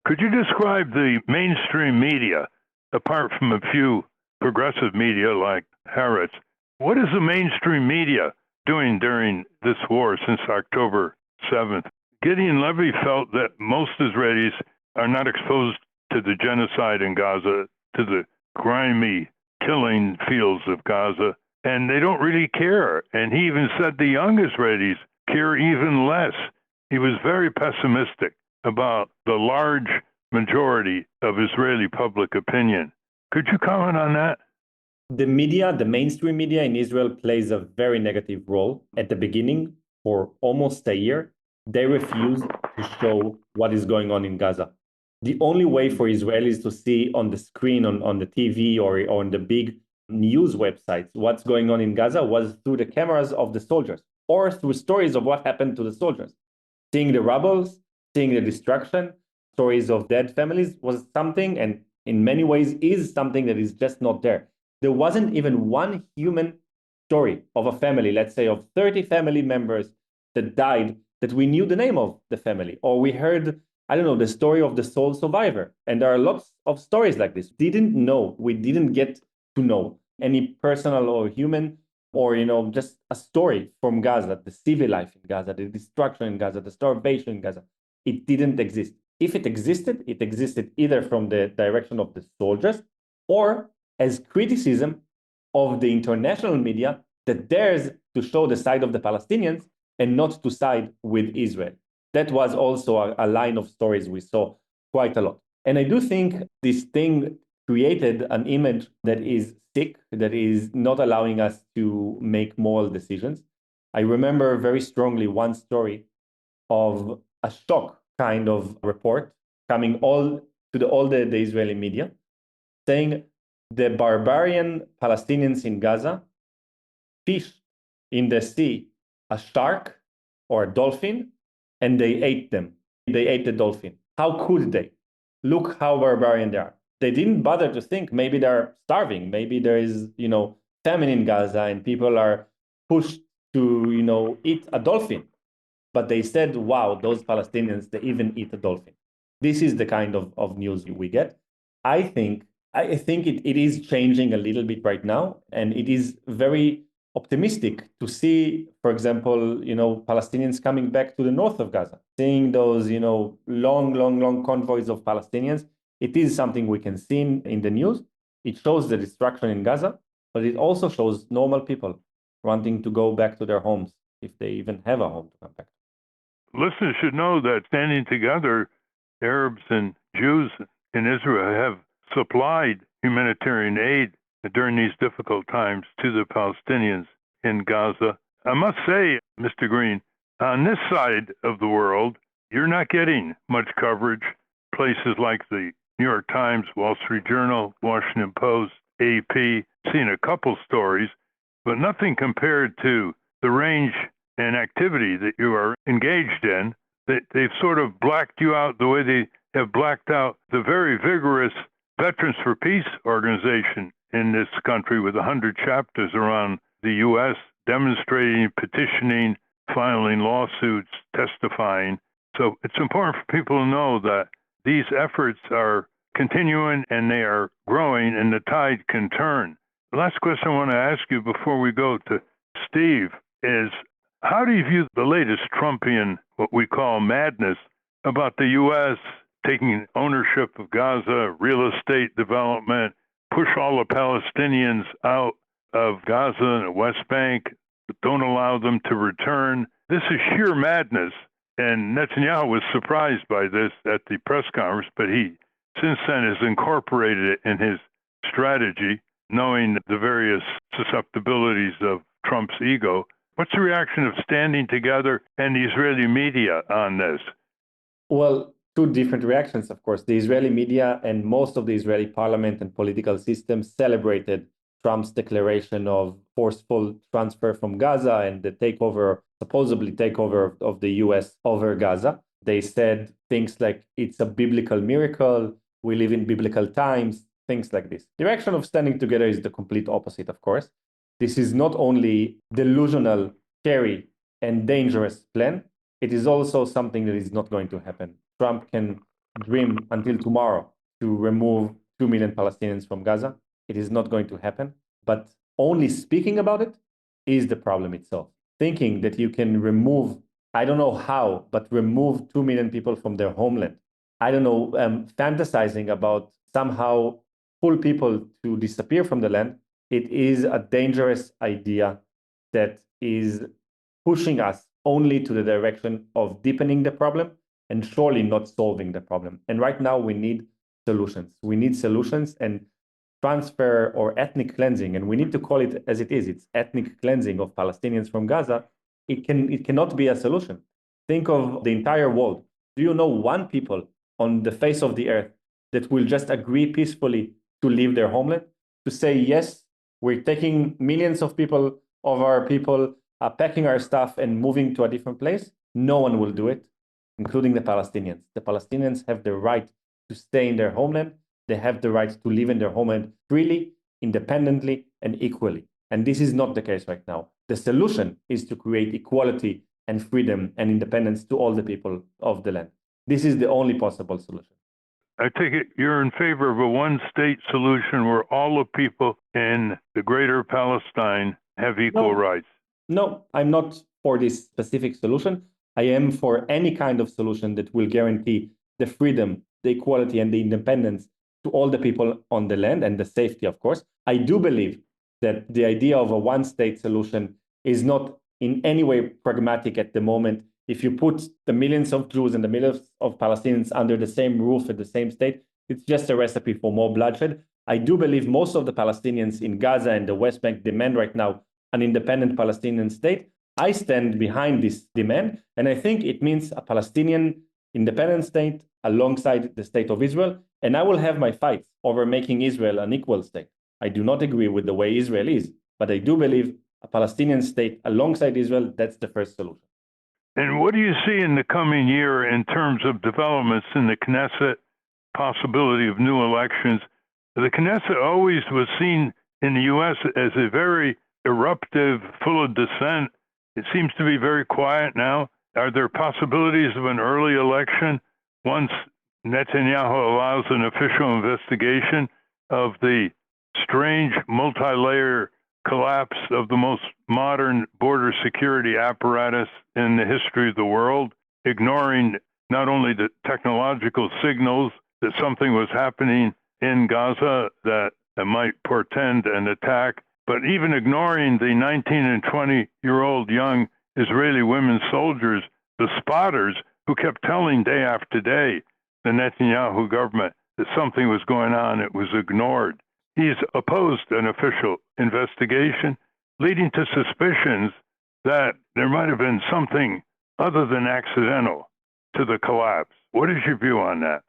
Could you describe the mainstream media, apart from a few progressive media like Haaretz. What is the mainstream media doing during this war since October 7th? Gideon Levy felt that most Israelis are not exposed to the genocide in Gaza, to the grimy killing fields of Gaza, and they don't really care. And he even said the young Israelis care even less. He was very pessimistic about the large majority of Israeli public opinion. Could you comment on that? The media, the mainstream media in Israel plays a very negative role. At the beginning, for almost a year, they refused to show what is going on in Gaza. The only way for Israelis to see on the screen, on the TV or on the big news websites what's going on in Gaza was through the cameras of the soldiers or through stories of what happened to the soldiers. Seeing the rubble, seeing the destruction, stories of dead families was something, and in many ways is something that is just not there. There wasn't even one human story of a family, let's say of 30 family members that died, that we knew the name of the family, or we heard, I don't know, the story of the sole survivor. And there are lots of stories like this. We didn't get to know any personal or human or, just a story from Gaza, the civil life in Gaza, the destruction in Gaza, the starvation in Gaza. It didn't exist. If it existed either from the direction of the soldiers or as criticism of the international media that dares to show the side of the Palestinians and not to side with Israel. That was also a line of stories we saw quite a lot. And I do think this thing created an image that is sick, that is not allowing us to make moral decisions. I remember very strongly one story of a shock kind of report coming all the Israeli media saying the barbarian Palestinians in Gaza fished in the sea a shark or a dolphin, and they ate them. They ate the dolphin. How could they? Look how barbarian they are. They didn't bother to think maybe they're starving. Maybe there is, famine in Gaza and people are pushed to, eat a dolphin. But they said, wow, those Palestinians, they even eat a dolphin. This is the kind of news we get. I think it is changing a little bit right now, and it is very optimistic to see, for example, Palestinians coming back to the north of Gaza, seeing those, long convoys of Palestinians. It is something we can see in the news. It shows the destruction in Gaza, but it also shows normal people wanting to go back to their homes, if they even have a home to come back to. Listeners should know that standing together, Arabs and Jews in Israel have supplied humanitarian aid during these difficult times to the Palestinians in Gaza. I must say, Mr. Green, on this side of the world, you're not getting much coverage. Places like the New York Times, Wall Street Journal, Washington Post, AP, seen a couple stories, but nothing compared to the range and activity that you are engaged in. They've sort of blacked you out the way they have blacked out the very vigorous Veterans for Peace organization in this country with 100 chapters around the U.S. demonstrating, petitioning, filing lawsuits, testifying. So it's important for people to know that these efforts are continuing and they are growing, and the tide can turn. The last question I want to ask you before we go to Steve is, how do you view the latest Trumpian, what we call madness, about the U.S. taking ownership of Gaza, real estate development, push all the Palestinians out of Gaza and the West Bank, don't allow them to return? This is sheer madness, and Netanyahu was surprised by this at the press conference, but he since then has incorporated it in his strategy, knowing the various susceptibilities of Trump's ego. What's the reaction of Standing Together and the Israeli media on this? Well, two different reactions, of course. The Israeli media and most of the Israeli parliament and political system celebrated Trump's declaration of forceful transfer from Gaza and the supposedly takeover of the US over Gaza. They said things like, it's a biblical miracle, we live in biblical times, things like this. The reaction of Standing Together is the complete opposite, of course. This is not only delusional, scary, and dangerous plan, it is also something that is not going to happen. Trump can dream until tomorrow to remove 2 million Palestinians from Gaza. It is not going to happen. But only speaking about it is the problem itself. Thinking that you can remove, I don't know how, but remove 2 million people from their homeland. I don't know, fantasizing about somehow pull people to disappear from the land. It is a dangerous idea that is pushing us only to the direction of deepening the problem and surely not solving the problem. And right now we need solutions. We need solutions and transfer or ethnic cleansing, and we need to call it as it is. It's ethnic cleansing of Palestinians from Gaza. It cannot be a solution. Think of the entire world. Do you know one people on the face of the earth that will just agree peacefully to leave their homeland? To say, yes, we're taking millions of people, of our people, packing our stuff and moving to a different place? No one will do it, including the Palestinians. The Palestinians have the right to stay in their homeland. They have the right to live in their homeland freely, independently, and equally. And this is not the case right now. The solution is to create equality and freedom and independence to all the people of the land. This is the only possible solution. I take it you're in favor of a one-state solution where all the people in the greater Palestine have equal rights. No, I'm not for this specific solution. I am for any kind of solution that will guarantee the freedom, the equality, and the independence to all the people on the land, and the safety, of course. I do believe that the idea of a one-state solution is not in any way pragmatic at the moment. If you put the millions of Jews and the millions of Palestinians under the same roof at the same state, it's just a recipe for more bloodshed. I do believe most of the Palestinians in Gaza and the West Bank demand right now an independent Palestinian state. I stand behind this demand, and I think it means a Palestinian independent state alongside the state of Israel, and I will have my fights over making Israel an equal state. I do not agree with the way Israel is, but I do believe a Palestinian state alongside Israel, that's the first solution. And what do you see in the coming year in terms of developments in the Knesset, possibility of new elections? The Knesset always was seen in the U.S. as a very eruptive, full of dissent. It seems to be very quiet now. Are there possibilities of an early election once Netanyahu allows an official investigation of the strange multi-layer collapse of the most modern border security apparatus in the history of the world, ignoring not only the technological signals that something was happening in Gaza that might portend an attack, but even ignoring the 19 and 20-year-old young Israeli women soldiers, the spotters, who kept telling day after day the Netanyahu government that something was going on. It was ignored. He's opposed an official investigation, leading to suspicions that there might have been something other than accidental to the collapse. What is your view on that?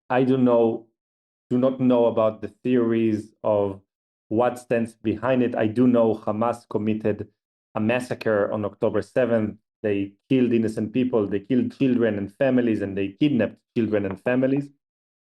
I do not know about the theories of what stands behind it. I do know Hamas committed a massacre on October 7th. They killed innocent people, they killed children and families, and they kidnapped children and families.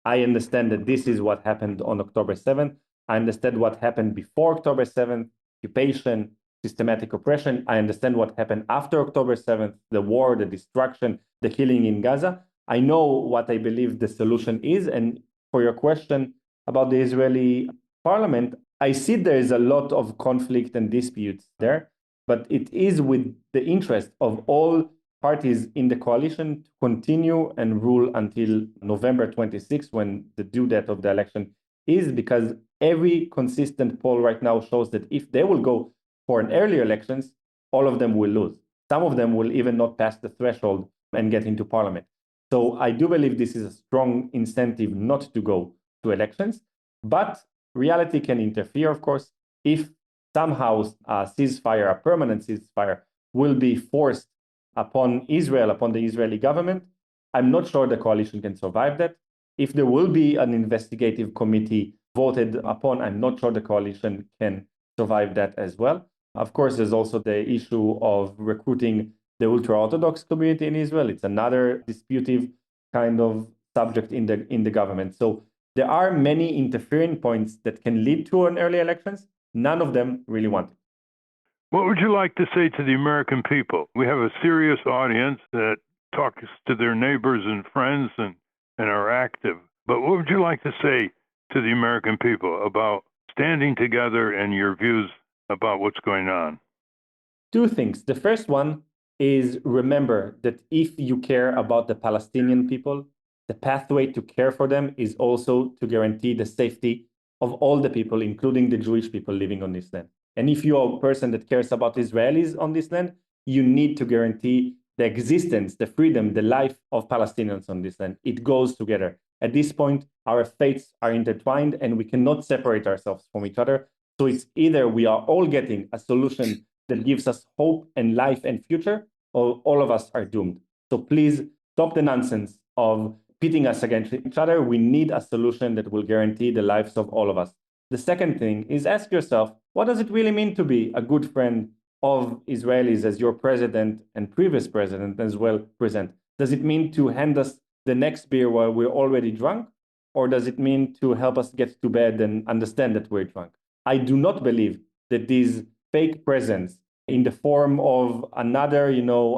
I understand that this is what happened on October 7th. I understand what happened before October 7th, occupation, systematic oppression. I understand what happened after October 7th, the war, the destruction, the killing in Gaza. I know what I believe the solution is. And for your question about the Israeli parliament, I see there is a lot of conflict and disputes there, but it is with the interest of all parties in the coalition to continue and rule until November 26, when the due date of the election is, because every consistent poll right now shows that if they will go for an early elections, all of them will lose. Some of them will even not pass the threshold and get into parliament. So I do believe this is a strong incentive not to go to elections, but reality can interfere, of course. If somehow a ceasefire, a permanent ceasefire, will be forced upon Israel, upon the Israeli government, I'm not sure the coalition can survive that. If there will be an investigative committee voted upon, I'm not sure the coalition can survive that as well. Of course, there's also the issue of recruiting the ultra-Orthodox community in Israel. It's another disputive kind of subject in the government. So there are many interfering points that can lead to an early elections. None of them really want it. What would you like to say to the American people? We have a serious audience that talks to their neighbors and friends and are active. But what would you like to say to the American people about standing together and your views about what's going on? Two things. The first one is remember that if you care about the Palestinian people, the pathway to care for them is also to guarantee the safety of all the people, including the Jewish people living on this land. And if you are a person that cares about Israelis on this land, you need to guarantee the existence, the freedom, the life of Palestinians on this land. It goes together. At this point, our fates are intertwined and we cannot separate ourselves from each other. So it's either we are all getting a solution that gives us hope and life and future, or all of us are doomed. So please stop the nonsense of pitting us against each other. We need a solution that will guarantee the lives of all of us. The second thing is ask yourself, what does it really mean to be a good friend of Israelis as your president and previous president as well present? Does it mean to hand us the next beer while we're already drunk? Or does it mean to help us get to bed and understand that we're drunk? I do not believe that these fake presents in the form of another,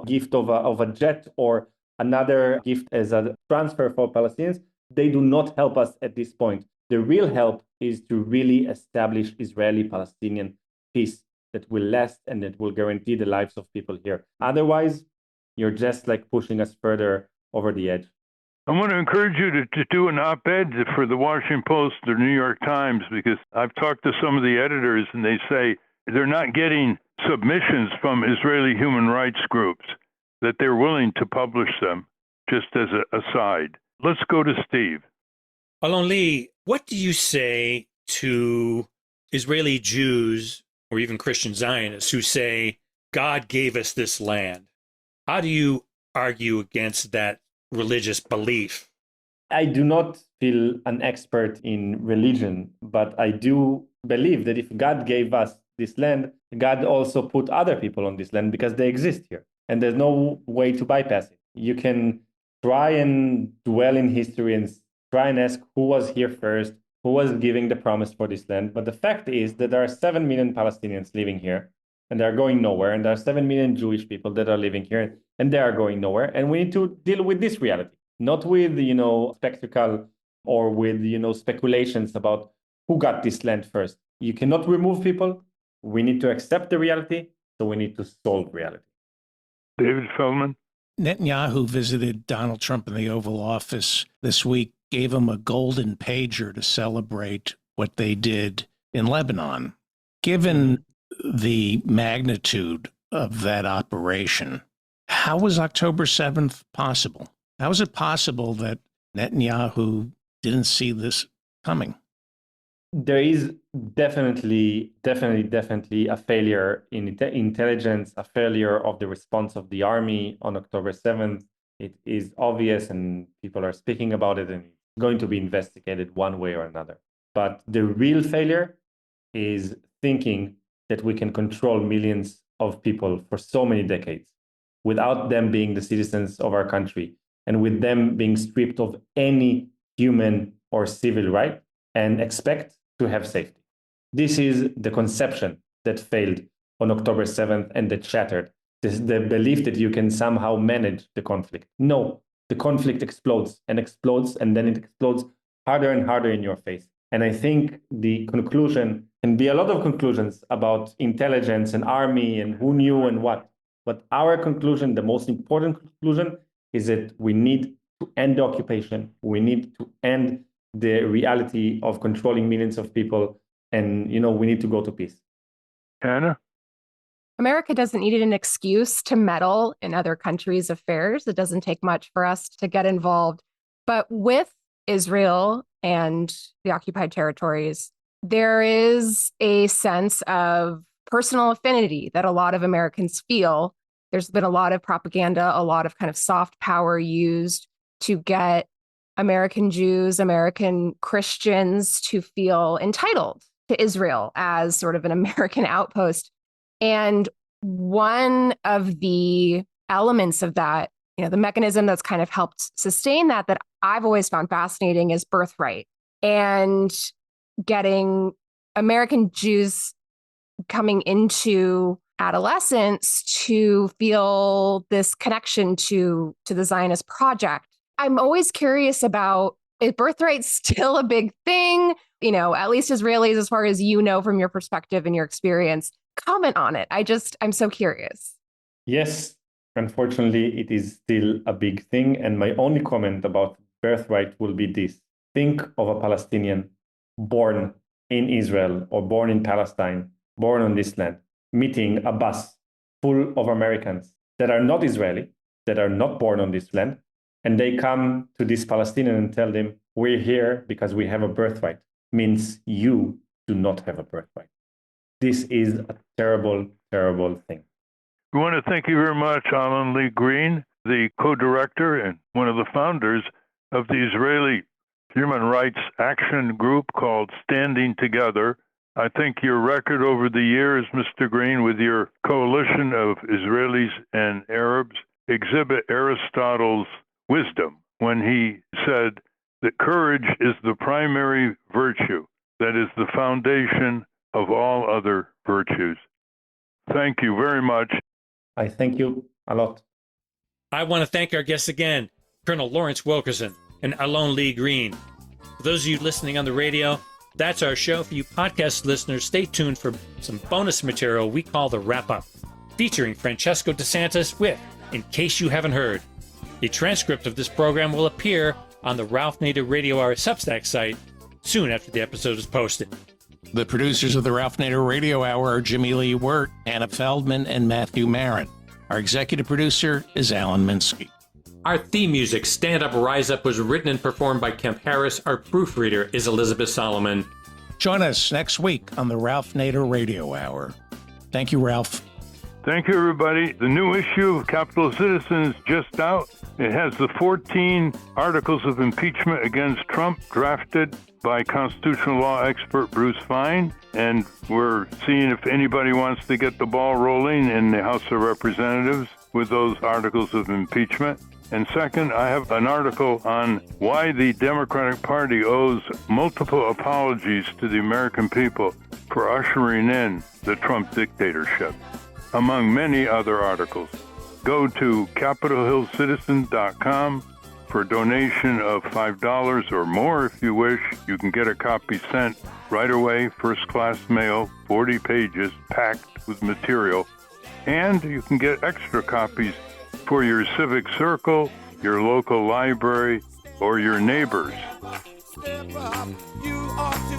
gift of a jet or another gift as a transfer for Palestinians, they do not help us at this point. The real help is to really establish Israeli-Palestinian peace that will last and that will guarantee the lives of people here. Otherwise, you're just like pushing us further over the edge. I want to encourage you to do an op-ed for the Washington Post or New York Times, because I've talked to some of the editors and they say they're not getting submissions from Israeli human rights groups, that they're willing to publish them, just as an aside. Let's go to Steve. Alon-Lee, what do you say to Israeli Jews or even Christian Zionists who say, God gave us this land? How do you argue against that religious belief? I do not feel an expert in religion, but I do believe that if God gave us this land, God also put other people on this land because they exist here. And there's no way to bypass it. You can try and dwell in history and try and ask who was here first, who was giving the promise for this land. But the fact is that there are 7 million Palestinians living here and they're going nowhere. And there are 7 million Jewish people that are living here and they are going nowhere. And we need to deal with this reality, not with, spectacle or with, speculations about who got this land first. You cannot remove people. We need to accept the reality. So we need to solve reality. David Feldman. Netanyahu visited Donald Trump in the Oval Office this week, gave him a golden pager to celebrate what they did in Lebanon. Given the magnitude of that operation, how was October 7th possible? How is it possible that Netanyahu didn't see this coming? There is definitely a failure in intelligence, a failure of the response of the army on October 7th. It is obvious and people are speaking about it and it's going to be investigated one way or another. But the real failure is thinking that we can control millions of people for so many decades without them being the citizens of our country and with them being stripped of any human or civil right and expect to have safety. This is the conception that failed on October 7th and that shattered. This is the belief that you can somehow manage the conflict. No, the conflict explodes, and then it explodes harder and harder in your face. And I think the conclusion can be a lot of conclusions about intelligence and army and who knew and what. But our conclusion, the most important conclusion, is that we need to end the occupation. We need to end the reality of controlling millions of people. And, we need to go to peace. Anna? America doesn't need an excuse to meddle in other countries' affairs. It doesn't take much for us to get involved. But with Israel and the occupied territories, there is a sense of personal affinity that a lot of Americans feel. There's been a lot of propaganda, a lot of kind of soft power used to get American Jews, American Christians to feel entitled to Israel as sort of an American outpost. And one of the elements of that, the mechanism that's kind of helped sustain that I've always found fascinating is birthright and getting American Jews coming into adolescence to feel this connection to the Zionist project. I'm always curious about, is birthright still a big thing? at least Israelis, as far as you know from your perspective and your experience, comment on it. I'm so curious. Yes, unfortunately, it is still a big thing. And my only comment about birthright will be this. Think of a Palestinian born in Israel or born in Palestine, born on this land, meeting a bus full of Americans that are not Israeli, that are not born on this land. And they come to this Palestinian and tell them, we're here because we have a birthright. Means you do not have a birthright. This is a terrible, terrible thing. We want to thank you very much, Alon-Lee Green, the co-director and one of the founders of the Israeli Human Rights Action Group called Standing Together. I think your record over the years, Mr. Green, with your coalition of Israelis and Arabs, exhibit Aristotle's wisdom when he said that courage is the primary virtue, that is the foundation of all other virtues. Thank you very much. I thank you a lot. I want to thank our guests again, Colonel Lawrence Wilkerson and Alon-Lee Green. For those of you listening on the radio, that's our show. For you podcast listeners, stay tuned for some bonus material we call the Wrap-Up, featuring Francesco DeSantis with In Case You Haven't Heard. The transcript of this program will appear on the Ralph Nader Radio Hour Substack site soon after the episode is posted. The producers of the Ralph Nader Radio Hour are Jimmy Lee Wirt, Anna Feldman, and Matthew Marin. Our executive producer is Alan Minsky. Our theme music, Stand Up, Rise Up, was written and performed by Kemp Harris. Our proofreader is Elizabeth Solomon. Join us next week on the Ralph Nader Radio Hour. Thank you, Ralph. Thank you, everybody. The new issue of Capital Citizen is just out. It has the 14 articles of impeachment against Trump drafted by constitutional law expert Bruce Fein, and we're seeing if anybody wants to get the ball rolling in the House of Representatives with those articles of impeachment. And second, I have an article on why the Democratic Party owes multiple apologies to the American people for ushering in the Trump dictatorship, among many other articles. Go to CapitolHillCitizen.com for a donation of $5 or more if you wish. You can get a copy sent right away, first-class mail, 40 pages packed with material. And you can get extra copies for your civic circle, your local library, or your neighbors. Step up, you ought to